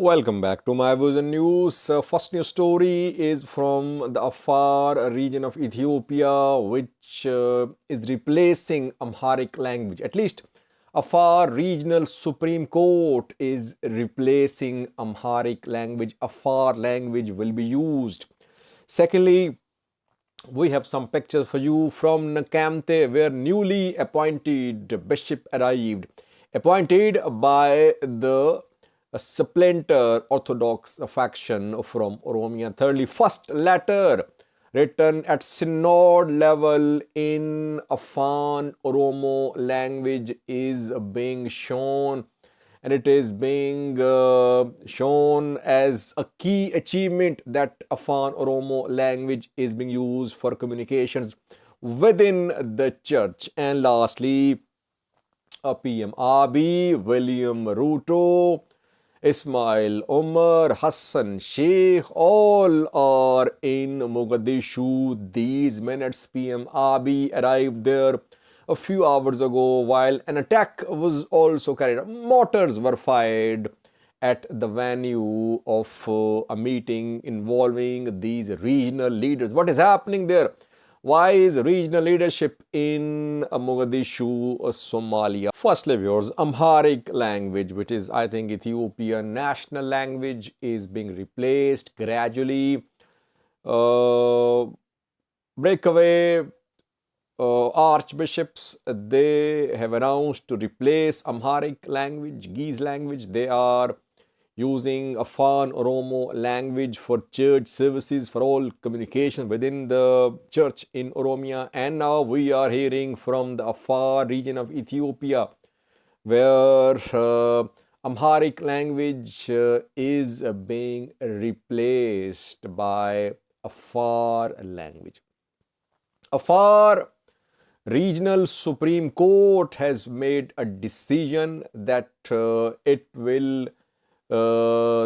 Welcome back to my vision news. First news story is from the Afar region of Ethiopia, which is replacing Amharic language. At least Afar Regional Supreme Court is replacing Amharic language. Afar language will be used. Secondly, we have some pictures for you from Nekemte, where newly appointed bishop arrived, appointed by the splinter Orthodox faction from Oromia. Thirdly, first letter written at synod level in Afaan Oromo language is being shown, and it is being shown as a key achievement that Afaan Oromo language is being used for communications within the church. And lastly, PM Abiy, William Ruto, Ismail Omar, Hassan Sheikh, all are in Mogadishu these minutes. PM Abiy arrived there a few hours ago while an attack was also carried out. Mortars were fired at the venue of a meeting involving these regional leaders. What is happening there? Why is regional leadership in Mogadishu, Somalia? Firstly, viewers, Amharic language, which is, I think, Ethiopian national language, is being replaced gradually. Breakaway archbishops, they have announced to replace Amharic language, Geese language. They are using Afaan Oromo language for church services, for all communication within the church in Oromia. And now we are hearing from the Afar region of Ethiopia, where Amharic language is being replaced by Afar language. Afar Regional Supreme Court has made a decision that it will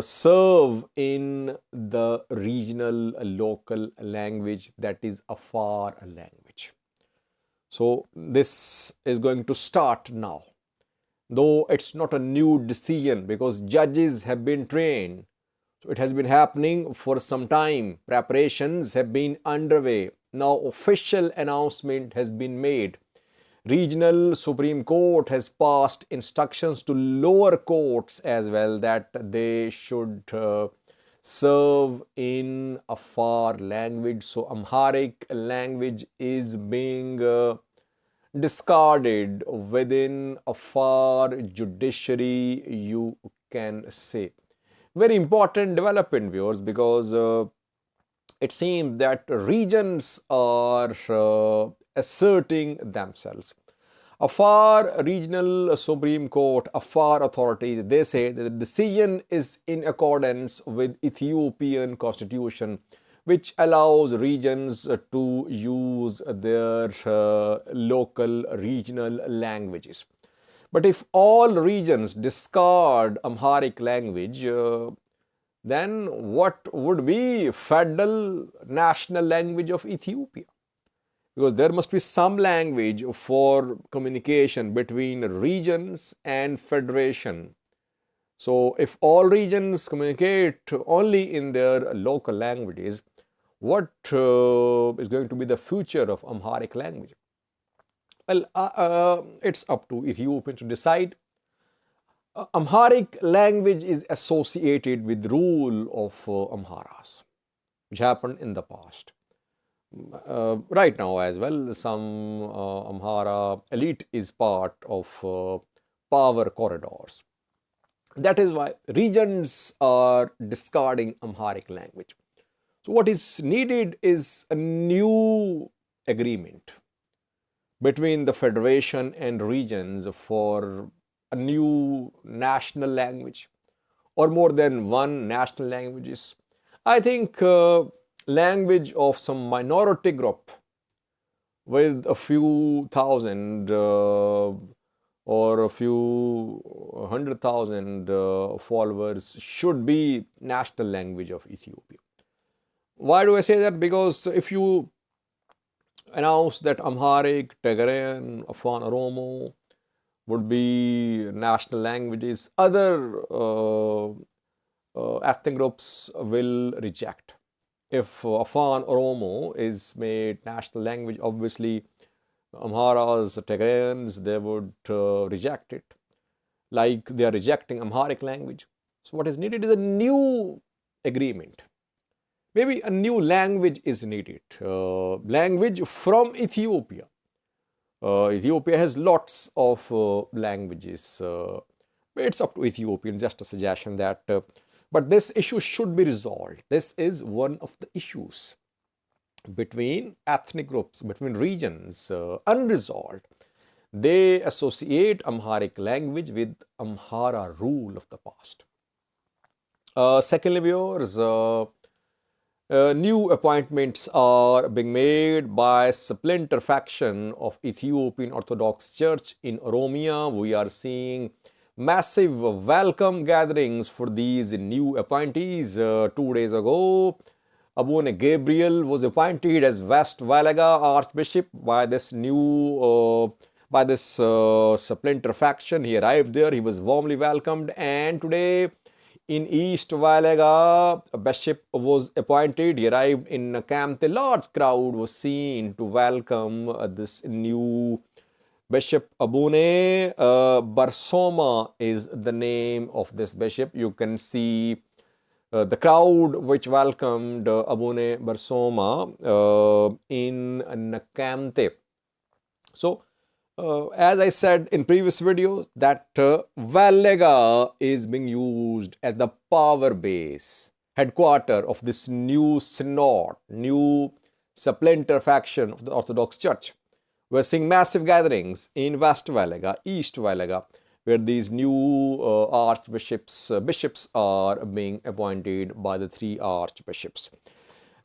serve in the regional local language, that is Afar language. So this is going to start now, though it's not a new decision because judges have been trained. So it has been happening for some time. Preparations have been underway. Now official announcement has been made. Regional Supreme Court has passed instructions to lower courts as well that they should serve in Afar language. So Amharic language is being discarded within Afar judiciary, you can say. Very important development, viewers, because it seems that regions are asserting themselves. Afar Regional Supreme Court, Afar authorities, they say that the decision is in accordance with Ethiopian constitution, which allows regions to use their local regional languages. But if all regions discard Amharic language, then what would be federal national language of Ethiopia? Because there must be some language for communication between regions and federation. So if all regions communicate only in their local languages, what is going to be the future of Amharic language? Well, it's up to Ethiopians to decide. Amharic language is associated with rule of Amharas, which happened in the past. Right now as well, some Amhara elite is part of power corridors. That is why regions are discarding Amharic language. So what is needed is a new agreement between the federation and regions for a new national language or more than one national languages. I think language of some minority group with a few thousand or a few 100,000 followers should be national language of Ethiopia. Why do I say that? Because if you announce that Amharic, Tigrayan, Afaan Oromo would be national languages, other ethnic groups will reject. If Afaan Oromo is made national language, obviously Amharas, Tigrayans, they would reject it, like they are rejecting Amharic language. So what is needed is a new agreement. Maybe a new language is needed, language from Ethiopia. Ethiopia has lots of languages. It's up to Ethiopians, just a suggestion that. But this issue should be resolved. This is one of the issues between ethnic groups, between regions, unresolved. They associate Amharic language with Amhara rule of the past. Secondly, viewers, new appointments are being made by splinter faction of Ethiopian Orthodox Church in Oromia. We are seeing massive welcome gatherings for these new appointees. 2 days ago, Abune Gabriel was appointed as West Valaga Archbishop by this new splinter faction. He arrived there. He was warmly welcomed, and today in East Valaga, a bishop was appointed. He arrived in Nekemte. A large crowd was seen to welcome this new bishop. Abune Barsoma is the name of this bishop. You can see the crowd which welcomed Abune Barsoma in Nekemte. So, as I said in previous videos, that Valaga is being used as the power base, headquarter of this new synod, new splinter faction of the Orthodox Church. We're seeing massive gatherings in West Valaga, East Valaga, where these new bishops are being appointed by the 3 archbishops.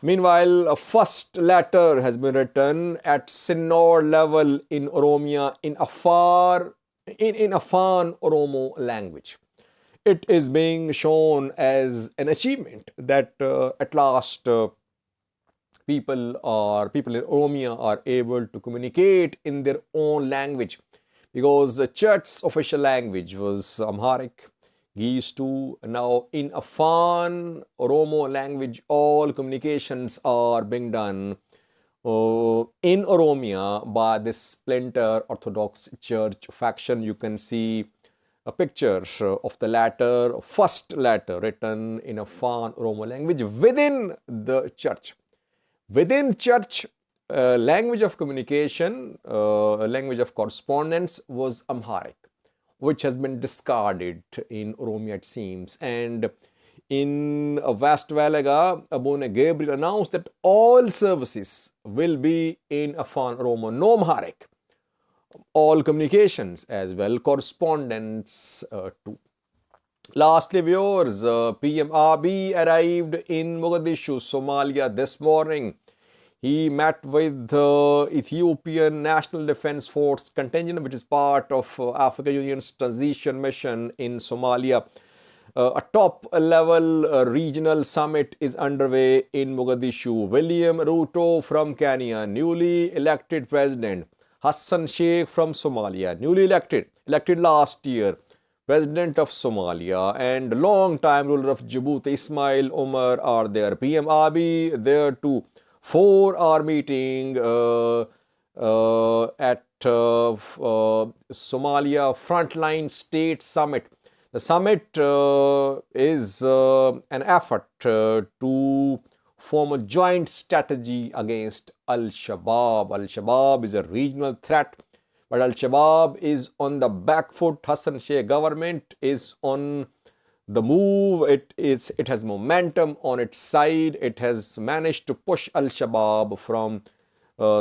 Meanwhile, a first letter has been written at synod level in Oromia in Afar, in Afaan Oromo language. It is being shown as an achievement that at last people in Oromia are able to communicate in their own language, because the church's official language was Amharic. Used to now in Afaan Oromo language, all communications are being done in Oromia by this splinter Orthodox Church faction. You can see a picture of the letter, first letter written in Afaan Oromo language within the church. Within church, language of communication, language of correspondence was Amharic, which has been discarded in Oromia, it seems. And in West Valaga, Abune Gabriel announced that all services will be in Afaan Oromo, no Amharic. All communications as well, correspondence too. Lastly, viewers, PM Abiy arrived in Mogadishu, Somalia this morning. He met with the Ethiopian National Defense Force contingent, which is part of African Union's transition mission in Somalia. A top-level regional summit is underway in Mogadishu. William Ruto from Kenya, newly elected president. Hassan Sheikh from Somalia, newly elected last year, president of Somalia, and long-time ruler of Djibouti, Ismail Omar, are there. PM Abiy there too. 4 are meeting at Somalia Frontline State Summit. The summit is an effort to form a joint strategy against Al-Shabaab. Al-Shabaab is a regional threat, but Al-Shabaab is on the back foot. Hassan Sheikh government is on the move. It has momentum on its side. It has managed to push Al-Shabaab from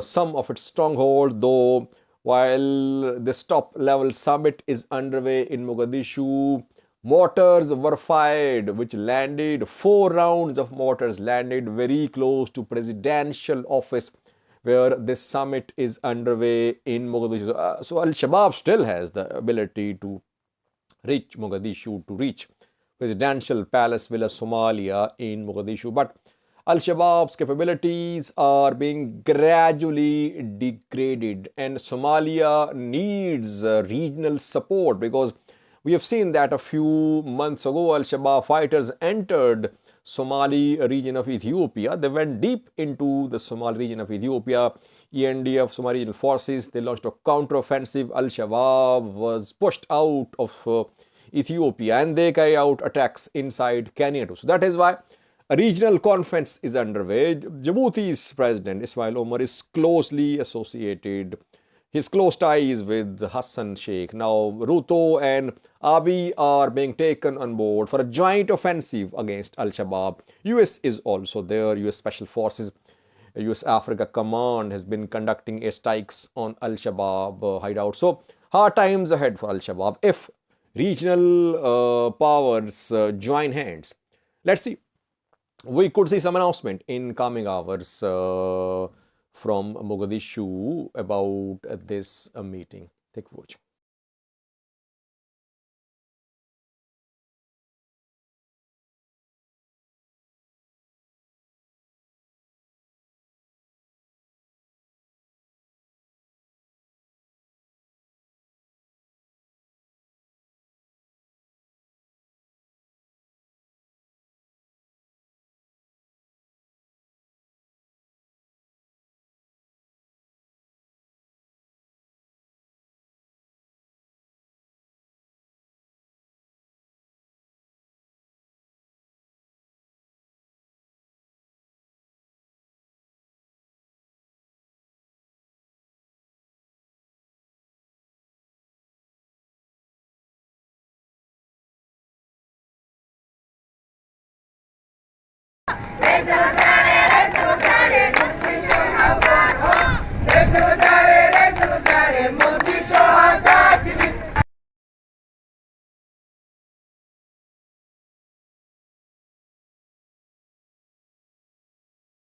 some of its strongholds, though while this top-level summit is underway in Mogadishu, mortars were fired, which landed, 4 rounds of mortars landed very close to presidential office, where this summit is underway in Mogadishu. So Al-Shabaab still has the ability to reach Mogadishu, to reach presidential palace Villa Somalia in Mogadishu. But Al-Shabaab's capabilities are being gradually degraded, and Somalia needs regional support, because We have seen that a few months ago, Al-Shabaab fighters entered Somali region of Ethiopia. They went deep into the Somali region of Ethiopia. ENDF, Somali regional forces, they launched a counter-offensive. Al-Shabaab was pushed out of Ethiopia, and they carry out attacks inside Kenya too. So that is why a regional conference is underway. Djibouti's president Ismail Omar is closely associated. His close ties with Hassan Sheikh. Now, Ruto and Abiy are being taken on board for a joint offensive against Al-Shabaab. US is also there. US Special Forces, US Africa Command has been conducting airstrikes on Al-Shabaab hideout. So, hard times ahead for Al-Shabaab if regional powers join hands. Let's see. We could see some announcement in coming hours from Mogadishu about this meeting. Thank you for watching.